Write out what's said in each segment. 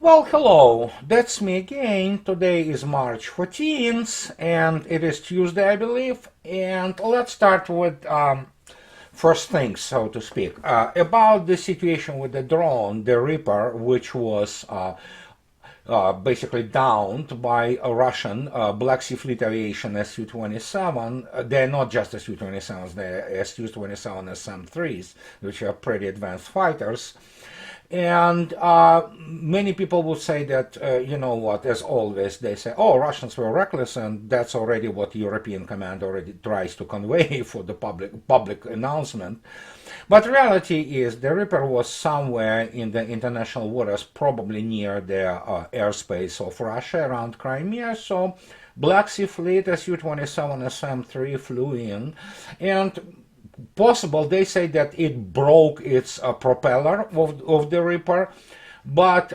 Well, hello, that's me again. Today is March 14th, and it is Tuesday, I believe. And let's start with first things, so to speak, about the situation with the drone, the Reaper, which was basically downed by a Russian Black Sea Fleet Aviation Su-27. They're not just the Su-27s, they're Su-27 SM-3s, which are pretty advanced fighters. And many people would say that, you know what, as always, they say, oh, Russians were reckless, and that's already what European command already tries to convey for the public announcement. But reality is the Reaper was somewhere in the international waters, probably near the airspace of Russia around Crimea, so Black Sea Fleet Su-27 SM-3 flew in, and possible they say that it broke its propeller of the Reaper, but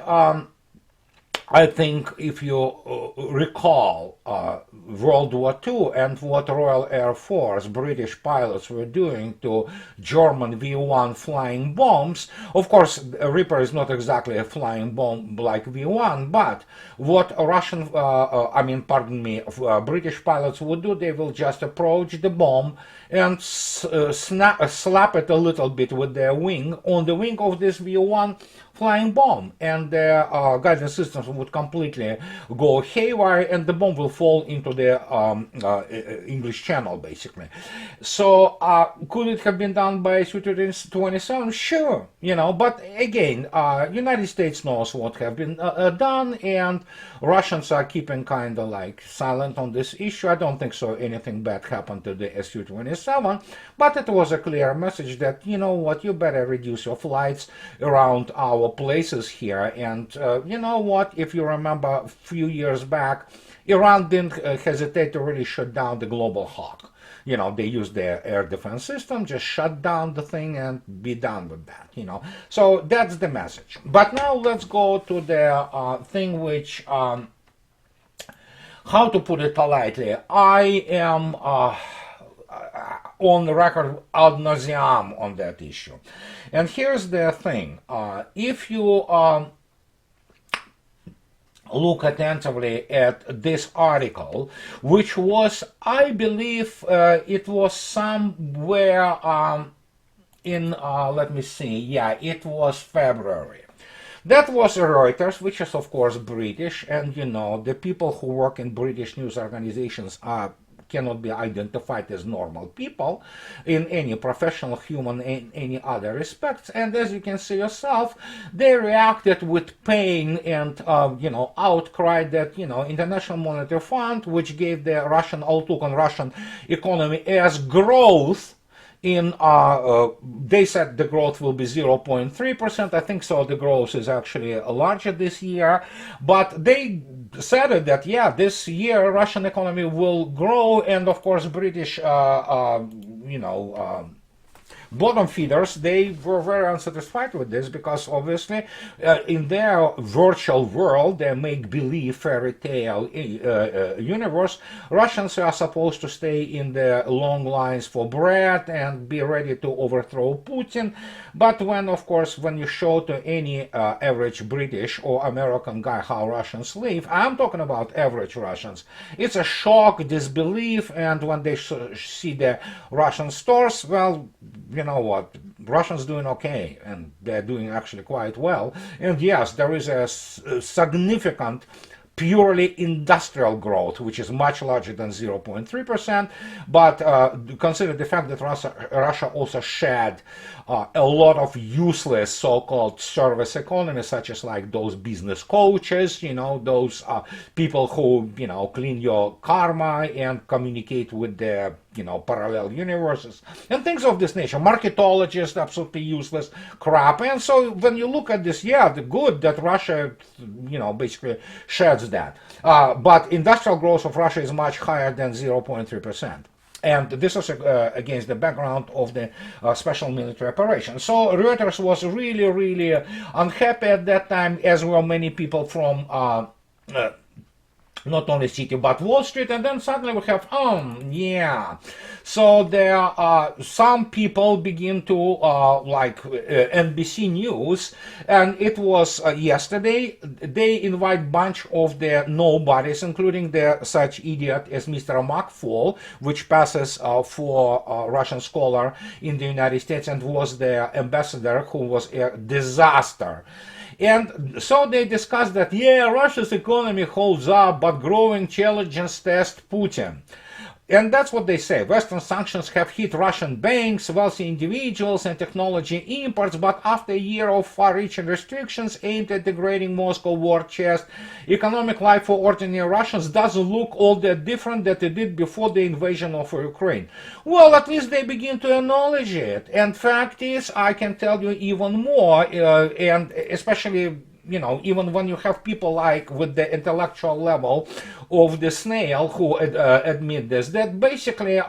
I think if you recall World War II and what Royal Air Force British pilots were doing to German V-1 flying bombs, of course Reaper is not exactly a flying bomb like V-1, but what Russian, British pilots would do, they will just approach the bomb and slap it a little bit with their wing on the wing of this V-1 flying bomb, and the guidance systems would completely go haywire, and the bomb will fall into the English Channel, basically. So could it have been done by Su-27? Sure, you know, but again, United States knows what have been done, and Russians are keeping kind of like silent on this issue. I don't think so anything bad happened to the Su-27, but it was a clear message that, you know what, you better reduce your flights around our places here. And you know what, if you remember a few years back, Iran didn't hesitate to really shut down the Global Hawk. You know, they used their air defense system, just shut down the thing and be done with that, you know. So that's the message. But now let's go to the thing which, how to put it politely, I am on the record ad nauseam on that issue. And here's the thing. If you look attentively at this article, which was, I believe, it was somewhere let me see, yeah, it was February. That was Reuters, which is of course British, and you know, the people who work in British news organizations cannot be identified as normal people in any professional, human, in any other respects. And as you can see yourself, they reacted with pain and, outcry that, International Monetary Fund, which gave the Russian outlook on Russian economy as growth, they said the growth will be 0.3%. I think so. The growth is actually larger this year, but they said that, yeah, this year Russian economy will grow, and of course British, bottom feeders, they were very unsatisfied with this because obviously in their virtual world, their make-believe fairy tale universe, Russians are supposed to stay in the long lines for bread and be ready to overthrow Putin. But when, of course, when you show to any average British or American guy how Russians live, I'm talking about average Russians, it's a shock, disbelief, and when they see the Russian stores, well, you know what, Russians doing okay, and they're doing actually quite well. And yes, there is a significant purely industrial growth, which is much larger than 0.3%, but consider the fact that Russia also shed a lot of useless so-called service economy, such as like those business coaches, those people who, clean your karma and communicate with the, parallel universes and things of this nature. Marketologists, absolutely useless crap. And so when you look at this, yeah, the good that Russia, basically sheds that. But industrial growth of Russia is much higher than 0.3%. And this is against the background of the special military operation. So Reuters was really, really unhappy at that time, as were many people from not only city but Wall Street, and then suddenly we have, yeah. So there are some people begin to NBC News, and it was yesterday. They invite bunch of the nobodies, including the such idiot as Mr. Makfol, which passes for a Russian scholar in the United States and was the ambassador, who was a disaster. And so they discussed that, yeah, Russia's economy holds up, but growing challenges test Putin. And that's what they say. Western sanctions have hit Russian banks, wealthy individuals, and technology imports, but after a year of far-reaching restrictions aimed at degrading Moscow war chest, economic life for ordinary Russians doesn't look all that different than it did before the invasion of Ukraine. Well, at least they begin to acknowledge it. And fact is, I can tell you even more, and especially even when you have people like with the intellectual level of the snail who admit this, that basically,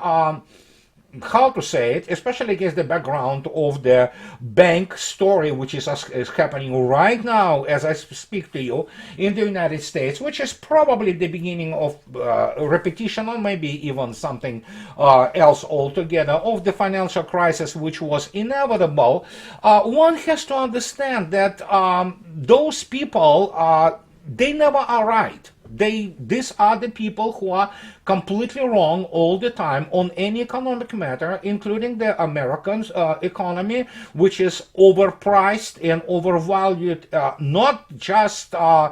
how to say it, especially against the background of the bank story, which is happening right now as I speak to you in the United States, which is probably the beginning of repetition, or maybe even something else altogether, of the financial crisis, which was inevitable. One has to understand that those people, they never are right. These are the people who are completely wrong all the time on any economic matter, including the American economy, which is overpriced and overvalued, not just two,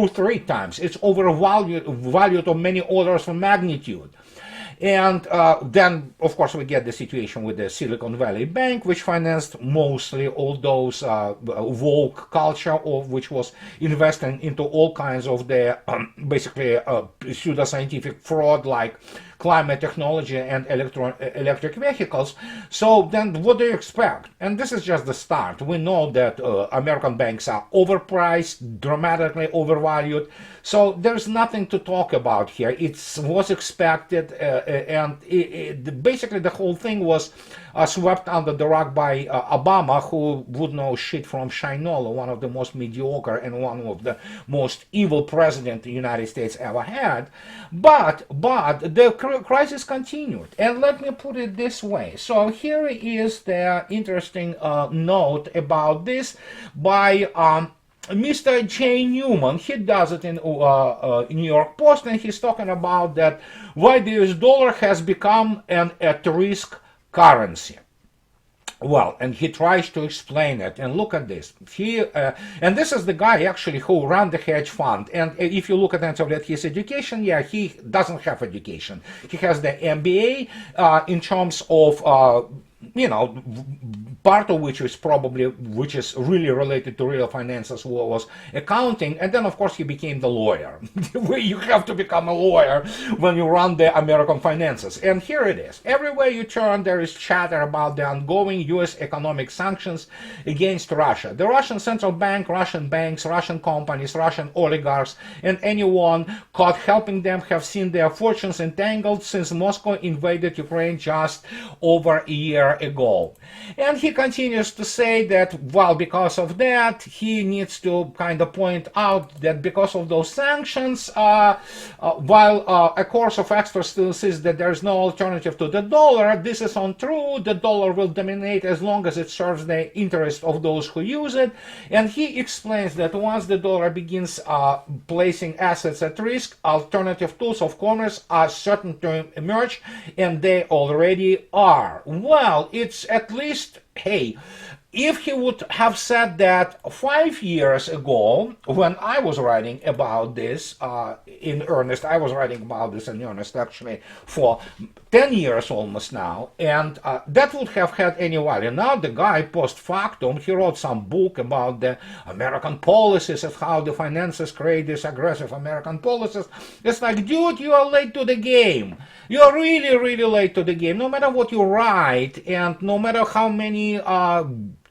three times. It's overvalued on many orders of magnitude. And then, of course, we get the situation with the Silicon Valley Bank, which financed mostly all those woke culture, of which was investing into all kinds of the basically pseudoscientific fraud, like climate technology and electric vehicles. So then what do you expect? And this is just the start. We know that American banks are overpriced, dramatically overvalued. So there's nothing to talk about here. It was expected, and basically the whole thing was swept under the rug by Obama, who would know shit from Shinola, one of the most mediocre and one of the most evil president the United States ever had. But the crisis continued. And let me put it this way. So here is the interesting note about this by Mr. J. Newman. He does it in New York Post, and he's talking about that why the US dollar has become an at-risk currency. Well, and he tries to explain it, and look at this. And this is the guy actually who ran the hedge fund. And if you look at his education, yeah, he doesn't have education. He has the MBA in terms of part of which is really related to real finances, was accounting. And then, of course, he became the lawyer. You have to become a lawyer when you run the American finances. And here it is. Everywhere you turn, there is chatter about the ongoing U.S. economic sanctions against Russia. The Russian central bank, Russian banks, Russian companies, Russian oligarchs, and anyone caught helping them have seen their fortunes entangled since Moscow invaded Ukraine just over a year ago. And he continues to say that, well, because of that, he needs to kind of point out that because of those sanctions, while a course of experts still insists that there is no alternative to the dollar, this is untrue. The dollar will dominate as long as it serves the interest of those who use it. And he explains that once the dollar begins placing assets at risk, alternative tools of commerce are certain to emerge, and they already are. Well, it's at least, hey, if he would have said that 5 years ago, when I was writing about this in earnest, I was writing about this in earnest actually for 10 years almost now, and that would have had any value. Now the guy, post factum, he wrote some book about the American policies and how the finances create these aggressive American policies. It's like, dude, you are late to the game. You are really, really late to the game. No matter what you write, and no matter how many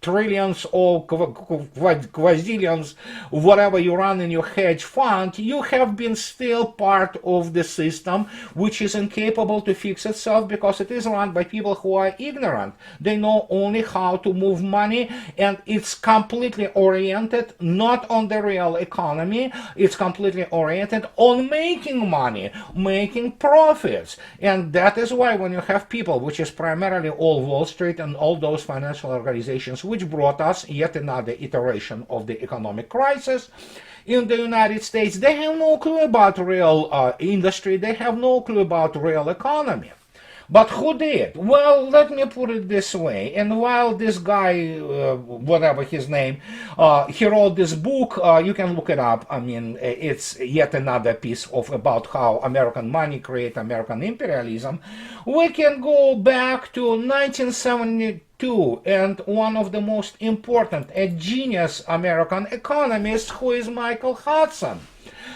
trillions or quadrillions, whatever you run in your hedge fund, you have been still part of the system which is incapable to fix itself because it is run by people who are ignorant. They know only how to move money, and it's completely oriented not on the real economy. It's completely oriented on making money, making profits. And that is why when you have people, which is primarily all Wall Street and all those financial organizations which brought us yet another iteration of the economic crisis in the United States, they have no clue about real industry, they have no clue about real economy. But who did? Well, let me put it this way. And while this guy, whatever his name, he wrote this book, you can look it up. I mean, it's yet another piece of about how American money create American imperialism. We can go back to 1972 and one of the most important and genius American economists, who is Michael Hudson.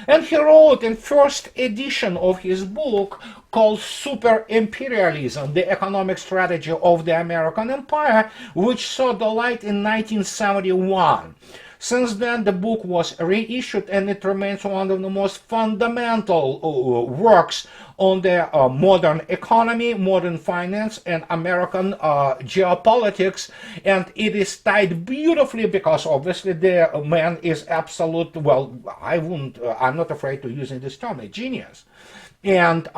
And he wrote in first edition of his book called Super Imperialism, the Economic Strategy of the American Empire, which saw the light in 1971. Since then, the book was reissued, and it remains one of the most fundamental works on the modern economy, modern finance, and American geopolitics. And it is tied beautifully because obviously the man is absolute, well, I'm not afraid to using this term, a genius. And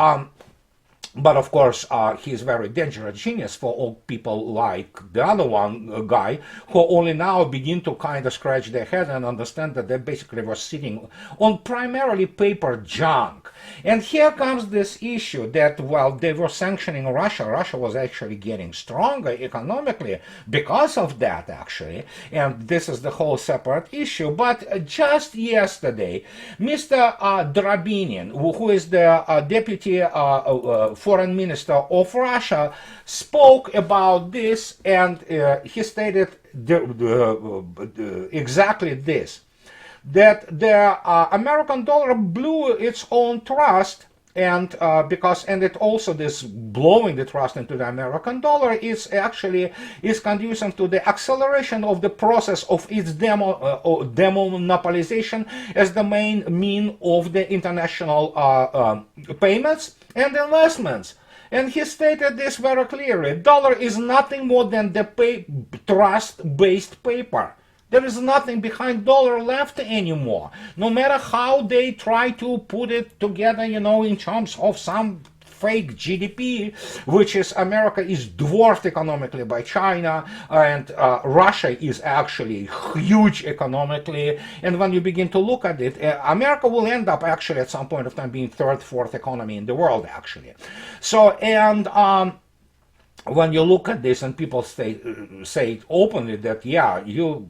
but of course, he's very dangerous genius for all people like the other one guy, who only now begin to kind of scratch their head and understand that they basically were sitting on primarily paper junk. And here comes this issue that while they were sanctioning Russia, Russia was actually getting stronger economically because of that, actually. And this is the whole separate issue. But just yesterday, Mr. Drabinin, who is the deputy foreign minister of Russia, spoke about this, and he stated exactly this, that the American dollar blew its own trust, and it also, this blowing the trust into the American dollar is conducive to the acceleration of the process of its demonopolization as the main mean of the international payments and investments. And he stated this very clearly: dollar is nothing more than the trust-based paper. There is nothing behind dollar left anymore. No matter how they try to put it together, in terms of some fake GDP, which is America is dwarfed economically by China, and Russia is actually huge economically. And when you begin to look at it, America will end up actually at some point of time being third, fourth economy in the world, actually. So, and when you look at this and people say openly that, yeah, you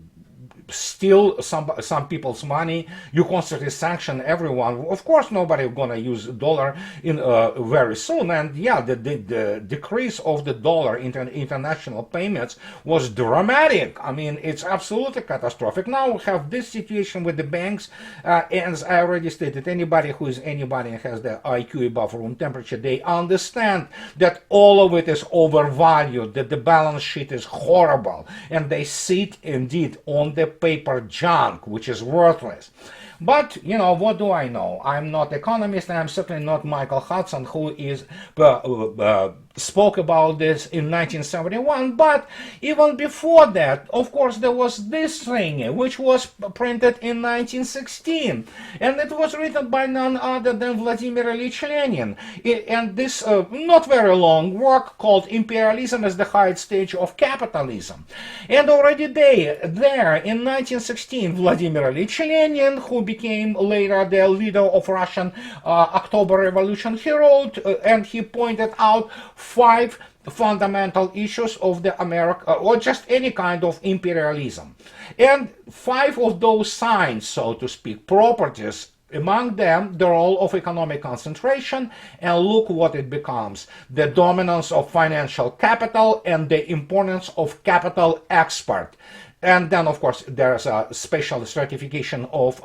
steal some people's money, you constantly sanction everyone, of course nobody is going to use dollar in very soon. And yeah, the decrease of the dollar in international payments was dramatic. I mean, it's absolutely catastrophic. Now we have this situation with the banks, and as I already stated, anybody and has the IQ above room temperature, they understand that all of it is overvalued, that the balance sheet is horrible, and they sit indeed on the paper junk, which is worthless. But, what do I know? I'm not economist, and I'm certainly not Michael Hudson, who is spoke about this in 1971. But even before that, of course, there was this thing, which was printed in 1916. And it was written by none other than Vladimir Ilyich Lenin. And this not very long work called Imperialism as the Highest Stage of Capitalism. And already there in 1916, Vladimir Ilyich Lenin, who became later the leader of Russian October Revolution, he wrote and he pointed out 5 fundamental issues of the America, or just any kind of imperialism. And 5 of those signs, so to speak, properties, among them the role of economic concentration, and look what it becomes: the dominance of financial capital and the importance of capital export. And then, of course, there's a special stratification of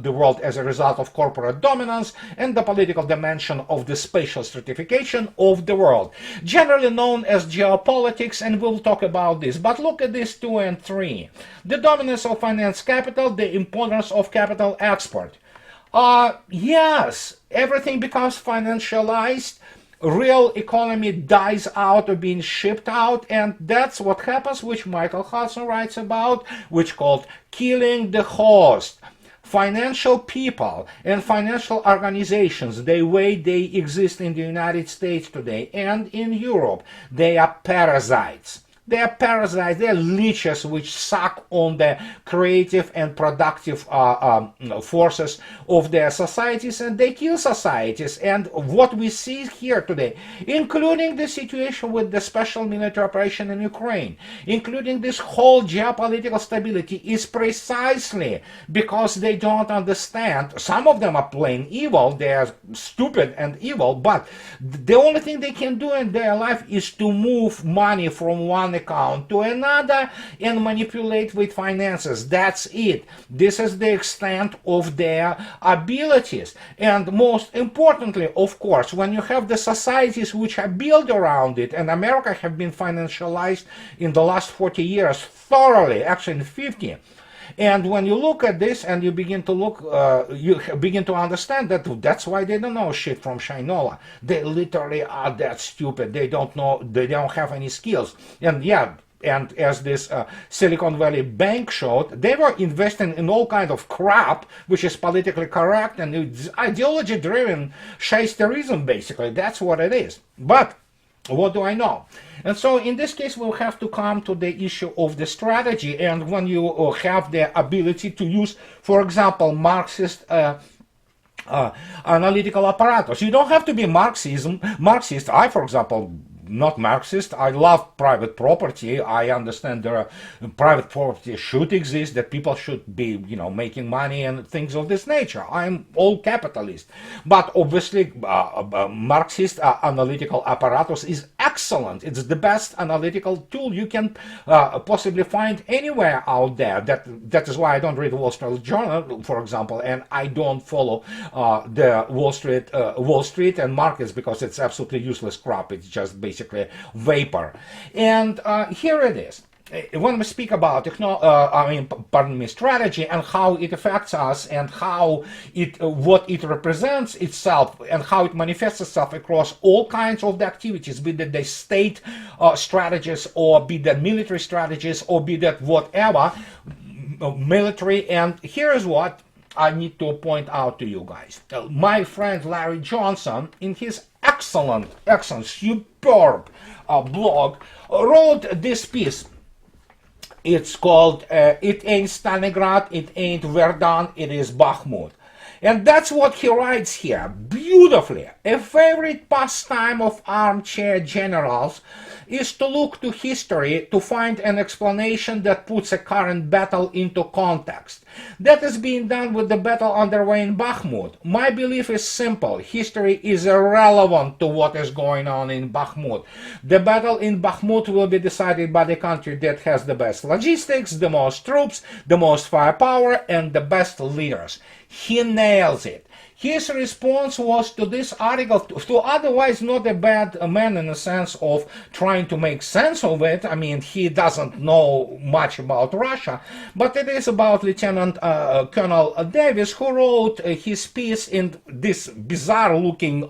the world as a result of corporate dominance and the political dimension of the spatial stratification of the world, generally known as geopolitics, and we'll talk about this. But look at these 2 and 3. The dominance of finance capital, the importance of capital export. Yes, everything becomes financialized, real economy dies out or being shipped out, and that's what happens, which Michael Hudson writes about, which called killing the host. Financial people and financial organizations, the way they exist in the United States today and in Europe, they are parasites. They are parasites, they are leeches which suck on the creative and productive forces of their societies, and they kill societies. And what we see here today, including the situation with the special military operation in Ukraine, including this whole geopolitical stability, is precisely because they don't understand. Some of them are plain evil, they are stupid and evil, but the only thing they can do in their life is to move money from one account to another and manipulate with finances. That's it. This is the extent of their abilities. And most importantly, of course, when you have the societies which are built around it, and America have been financialized in the last 40 years thoroughly, actually in 50. And when you look at this and you begin to look, you begin to understand that that's why they don't know shit from Shinola. They literally are that stupid. They don't know, they don't have any skills. And yeah, and as this Silicon Valley Bank showed, they were investing in all kind of crap, which is politically correct and it's ideology-driven shysterism, basically. That's what it is. But what do I know? And so in this case, we'll have to come to the issue of the strategy. And when you have the ability to use, for example, Marxist analytical apparatus, you don't have to be Marxist. I, for example, not Marxist. I love private property. I understand there are private property should exist, that people should be, making money and things of this nature. I'm all capitalist. But obviously, Marxist analytical apparatus is excellent. It's the best analytical tool you can possibly find anywhere out there. That is why I don't read Wall Street Journal, for example, and I don't follow the Wall Street and markets, because it's absolutely useless crap. It's just basically vapor. And here it is. When we speak about strategy and how it affects us and how what it represents itself and how it manifests itself across all kinds of the activities, be that the state strategies or be that military strategies or be that whatever military. And here is what I need to point out to you guys. My friend Larry Johnson, in his excellent, superb blog, wrote this piece. It's called It Ain't Stalingrad, It Ain't Verdun, It Is Bakhmut. And that's what he writes here, beautifully. A favorite pastime of armchair generals is to look to history to find an explanation that puts a current battle into context. That is being done with the battle underway in Bakhmut. My belief is simple. History is irrelevant to what is going on in Bakhmut. The battle in Bakhmut will be decided by the country that has the best logistics, the most troops, the most firepower, and the best leaders. He nails it. His response was to this article, to otherwise not a bad man in the sense of trying to make sense of it. I mean, he doesn't know much about Russia, but it is about Lieutenant Colonel Davis, who wrote his piece in this bizarre-looking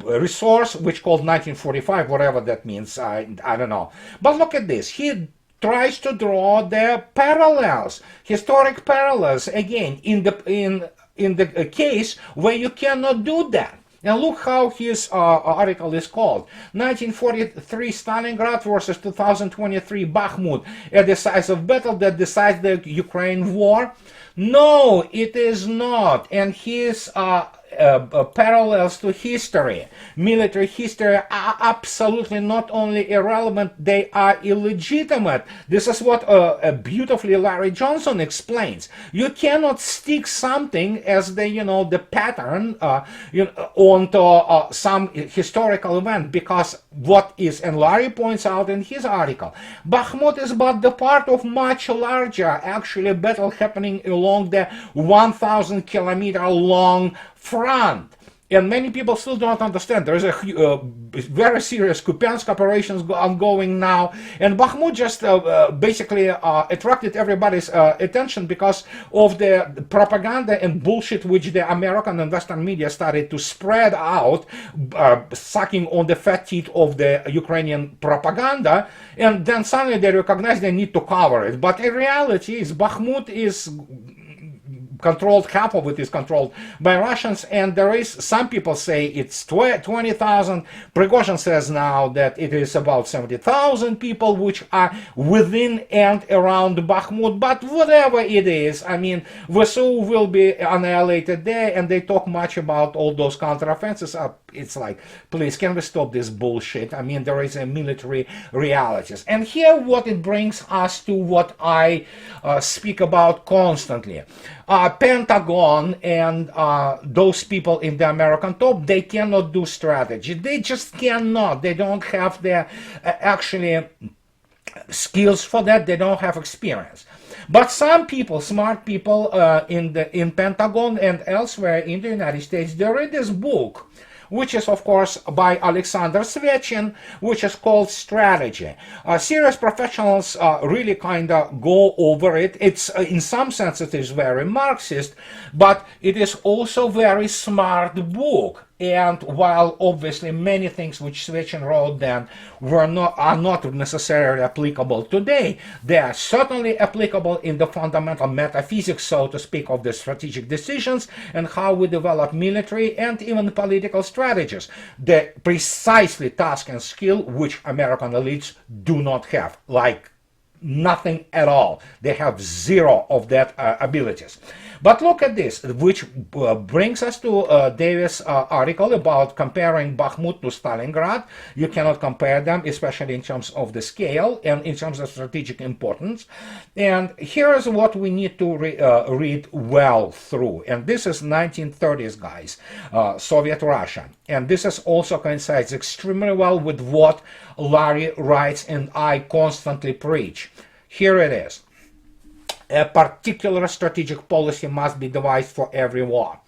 resource, which called 1945, whatever that means, I don't know. But look at this. He tries to draw the parallels, historic parallels, again, in the case where you cannot do that. And look how his article is called. 1943 Stalingrad versus 2023 Bakhmut, a decisive battle that decides the Ukraine war. No, it is not. And his parallels to history, military history, are absolutely not only irrelevant, they are illegitimate. This is what beautifully Larry Johnson explains. You cannot stick something as the pattern onto some historical event, because what is, and Larry points out in his article, Bakhmut is but the part of much larger, actually, battle happening along the 1,000-kilometer long front. And many people still don't understand. There is a very serious Kupiansk operations ongoing now, and Bakhmut just basically attracted everybody's attention because of the propaganda and bullshit which the American and Western media started to spread out, sucking on the fat teeth of the Ukrainian propaganda, and then suddenly they recognize they need to cover it. But in reality, Bakhmut is controlled, half of it is controlled by Russians, and there is, some people say it's 20,000. Prigozhin says now that it is about 70,000 people which are within and around Bakhmut, but whatever it is, I mean, VSU will be annihilated there, and they talk much about all those counteroffensives. It's like, please, can we stop this bullshit? I mean, there is a military realities. And here what it brings us to what I speak about constantly. Pentagon and those people in the American top, they cannot do strategy. They just cannot. They don't have the actually skills for that. They don't have experience. But some people, smart people in Pentagon and elsewhere in the United States, they read this book, which is, of course, by Alexander Svechin, which is called Strategy. Serious professionals really kind of go over it. It's, in some sense, it is very Marxist, but it is also very smart book. And while obviously many things which Svechin wrote then are not necessarily applicable today, they are certainly applicable in the fundamental metaphysics, so to speak, of the strategic decisions and how we develop military and even political strategies. The precisely task and skill which American elites do not have, like nothing at all. They have zero of that abilities. But look at this, which brings us to Davis' article about comparing Bakhmut to Stalingrad. You cannot compare them, especially in terms of the scale and in terms of strategic importance. And here is what we need to read well through. And this is 1930s, guys, Soviet Russia. And this is also coincides extremely well with what Larry writes and I constantly preach. Here it is. A particular strategic policy must be devised for every war.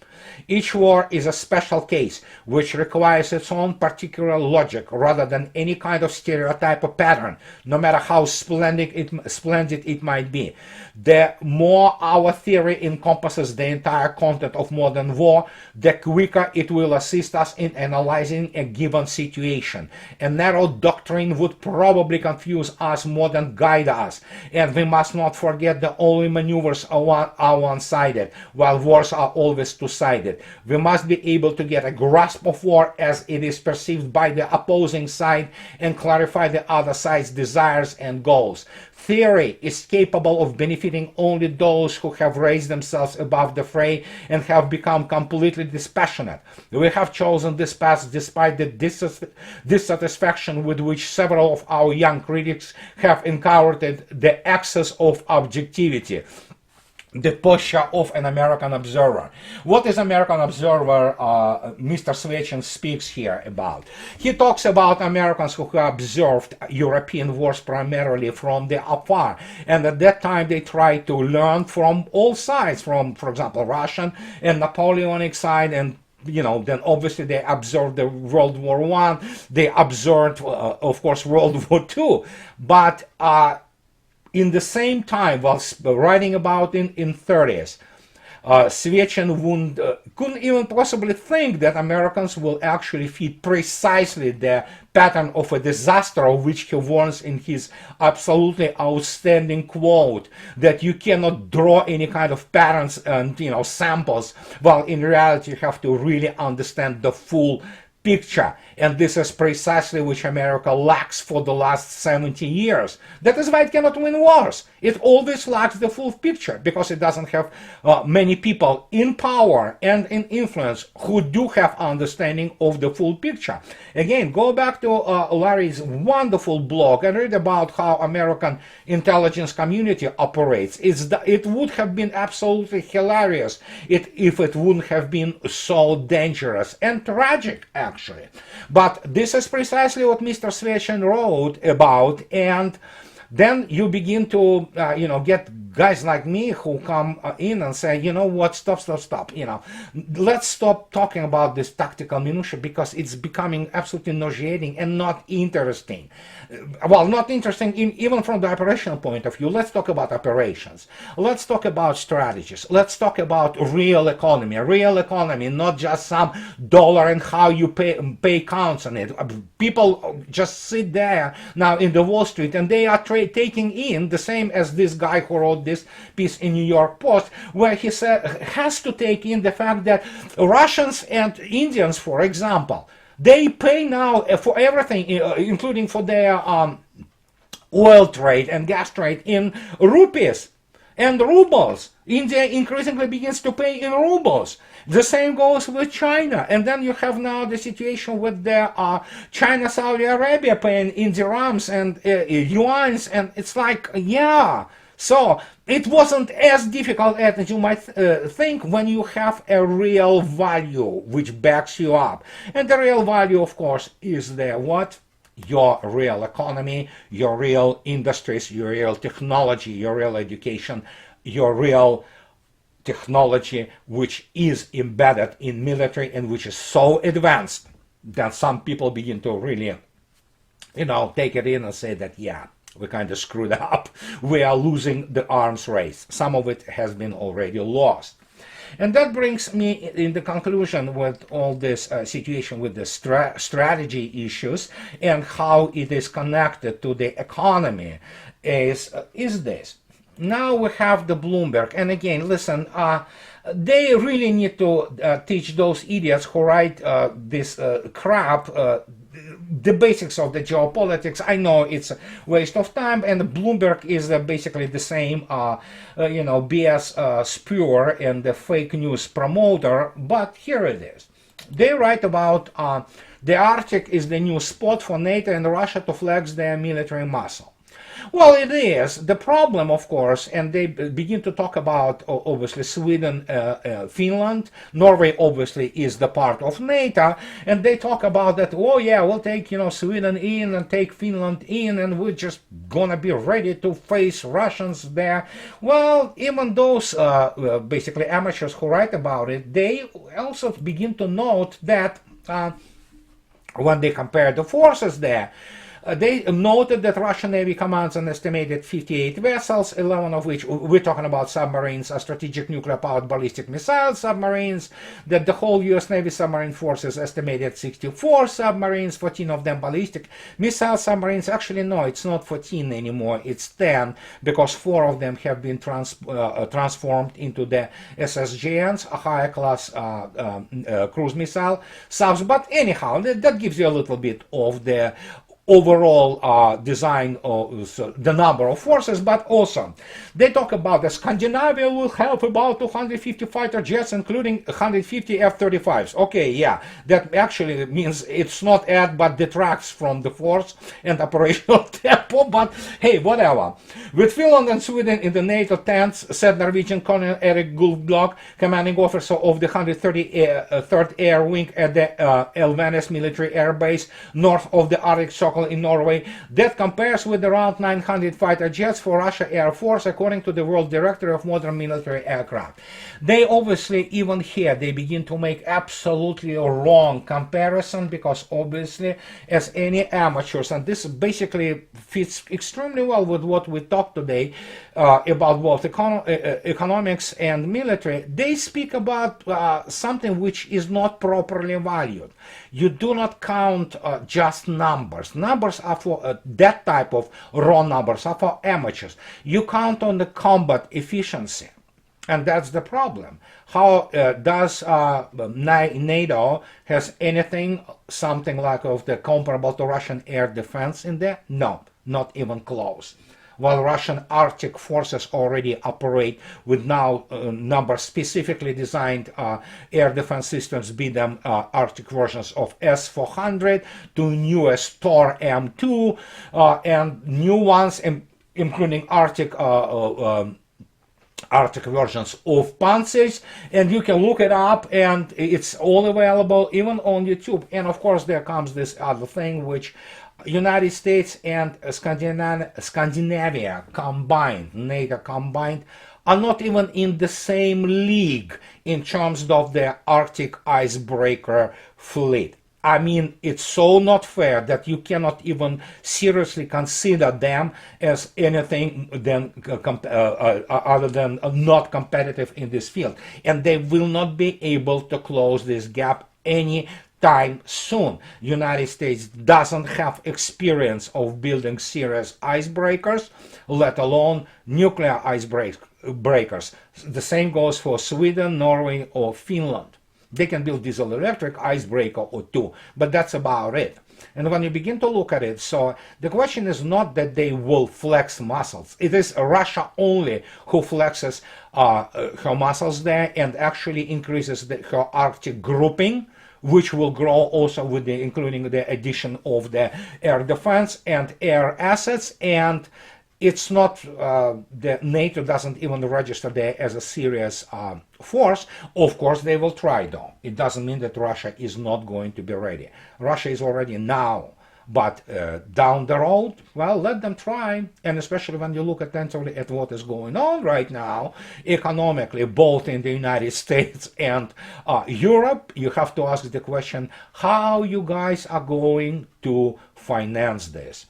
Each war is a special case which requires its own particular logic rather than any kind of stereotype or pattern, no matter how splendid it might be. The more our theory encompasses the entire content of modern war, the quicker it will assist us in analyzing a given situation. A narrow doctrine would probably confuse us more than guide us, and we must not forget that only maneuvers are one-sided, while wars are always two-sided. We must be able to get a grasp of war as it is perceived by the opposing side and clarify the other side's desires and goals. Theory is capable of benefiting only those who have raised themselves above the fray and have become completely dispassionate. We have chosen this path despite the dissatisfaction with which several of our young critics have encountered the excess of objectivity, the posture of an American observer. What is American observer Mr. Svechin speaks here about? He talks about Americans who have observed European wars primarily from the afar, and at that time they tried to learn from all sides, from, for example, Russian and Napoleonic side, and then obviously they observed the World War I, they observed, of course, World War II, but in the same time, while writing about in 30s, Svechin couldn't even possibly think that Americans will actually fit precisely the pattern of a disaster, of which he warns in his absolutely outstanding quote, that you cannot draw any kind of patterns and samples, while in reality you have to really understand the full picture. And this is precisely which America lacks for the last 70 years. That is why it cannot win wars. It always lacks the full picture because it doesn't have many people in power and in influence who do have understanding of the full picture. Again, go back to Larry's wonderful blog and read about how American intelligence community operates. It would have been absolutely hilarious if it wouldn't have been so dangerous and tragic, actually. But this is precisely what Mr. Svechin wrote about, and then you begin to, get guys like me who come in and say, you know what, stop, let's stop talking about this tactical minutia because it's becoming absolutely nauseating and not interesting. Well, not interesting even from the operational point of view. Let's talk about operations. Let's talk about strategies. Let's talk about real economy, not just some dollar and how you pay counts on it. People just sit there now in the Wall Street and they are taking in the same as this guy who wrote this piece in New York Post, where he said has to take in the fact that Russians and Indians, for example, they pay now for everything, including for their oil trade and gas trade, in rupees and rubles. India increasingly begins to pay in rubles. The same goes with China. And then you have now the situation with the China, Saudi Arabia paying in dirhams and yuans. And it's like, yeah. So it wasn't as difficult as you might think when you have a real value which backs you up. And the real value, of course, is the what? Your real economy, your real industries, your real technology, your real education, your real technology which is embedded in military and which is so advanced that some people begin to really, take it in and say that, yeah, we kind of screwed up. We are losing the arms race. Some of it has been already lost. And that brings me in the conclusion with all this situation with the strategy issues and how it is connected to the economy is this. Now we have the Bloomberg. And again, listen, they really need to teach those idiots who write this crap the basics of the geopolitics. I know it's a waste of time, and Bloomberg is basically the same, BS spewer and the fake news promoter, but here it is. They write about the Arctic is the new spot for NATO and Russia to flex their military muscle. Well, it is. The problem, of course, and they begin to talk about, obviously, Sweden, Finland. Norway, obviously, is the part of NATO. And they talk about that, oh, yeah, we'll take, Sweden in and take Finland in, and we're just going to be ready to face Russians there. Well, even those, basically, amateurs who write about it, they also begin to note that when they compare the forces there, they noted that Russian Navy commands an estimated 58 vessels, 11 of which, we're talking about submarines, strategic nuclear-powered ballistic missile submarines, that the whole U.S. Navy submarine force is estimated 64 submarines, 14 of them ballistic missile submarines. Actually, no, it's not 14 anymore, it's 10, because 4 of them have been transformed into the SSGNs, a higher class cruise missile subs. But anyhow, that gives you a little bit of the overall design of the number of forces, but also they talk about that Scandinavia will have about 250 fighter jets, including 150 F-35s. Okay, yeah, that actually means it's not add but detracts from the force and operational tempo, but hey, whatever. With Finland and Sweden in the NATO tents, said Norwegian Colonel Erik Guldblok, commanding officer of the 133rd Air Wing at the Elvenes military air base north of the Arctic Circle in Norway. That compares with around 900 fighter jets for Russia Air Force, according to the World Directory of Modern Military Aircraft. They obviously, even here, they begin to make absolutely a wrong comparison, because obviously, as any amateurs, and this basically fits extremely well with what we talked today about both economics and military, they speak about something which is not properly valued. You do not count just numbers. Numbers are for that type of raw numbers are for amateurs. You count on the combat efficiency. And that's the problem. How does NATO has anything, something like of the comparable to Russian air defense in there? No, not even close. While Russian Arctic forces already operate with now number specifically designed air defense systems, be them Arctic versions of S-400 to newest Tor M2 and new ones, including Arctic versions of Panzers, and you can look it up, and it's all available even on YouTube. And of course, there comes this other thing, which United States and Scandinavia combined, NATO combined, are not even in the same league in terms of the Arctic icebreaker fleet. I mean, it's so not fair that you cannot even seriously consider them as anything other than not competitive in this field. And they will not be able to close this gap any time soon. United States doesn't have experience of building serious icebreakers, let alone nuclear icebreakers. The same goes for Sweden, Norway, or Finland. They can build diesel-electric icebreaker or two, but that's about it. And when you begin to look at it, so the question is not that they will flex muscles. It is Russia only who flexes her muscles there and actually increases her Arctic grouping, which will grow also with including the addition of the air defense and air assets. And it's not the NATO doesn't even register there as a serious force. Of course, they will try, though. It doesn't mean that Russia is not going to be ready. Russia is already now, but down the road, well, let them try. And especially when you look attentively at what is going on right now, economically, both in the United States and Europe, you have to ask the question, how you guys are going to finance this?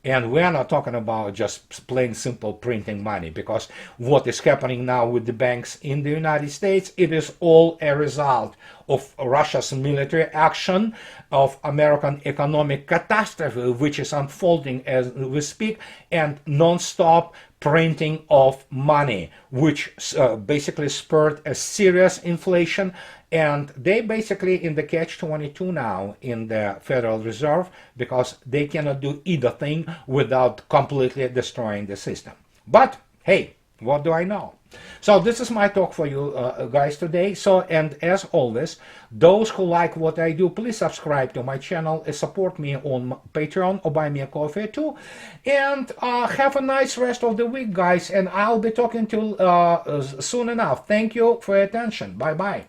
And we are not talking about just plain simple printing money, because what is happening now with the banks in the United States, it is all a result of Russia's military action, of American economic catastrophe, which is unfolding as we speak, and non-stop printing of money, which basically spurred a serious inflation. And they basically in the catch-22 now in the Federal Reserve, because they cannot do either thing without completely destroying the system. But hey, what do I know? So this is my talk for you guys today. So, and as always, those who like what I do, please subscribe to my channel, support me on Patreon, or buy me a coffee too. And have a nice rest of the week, guys. And I'll be talking to you soon enough. Thank you for your attention. Bye-bye.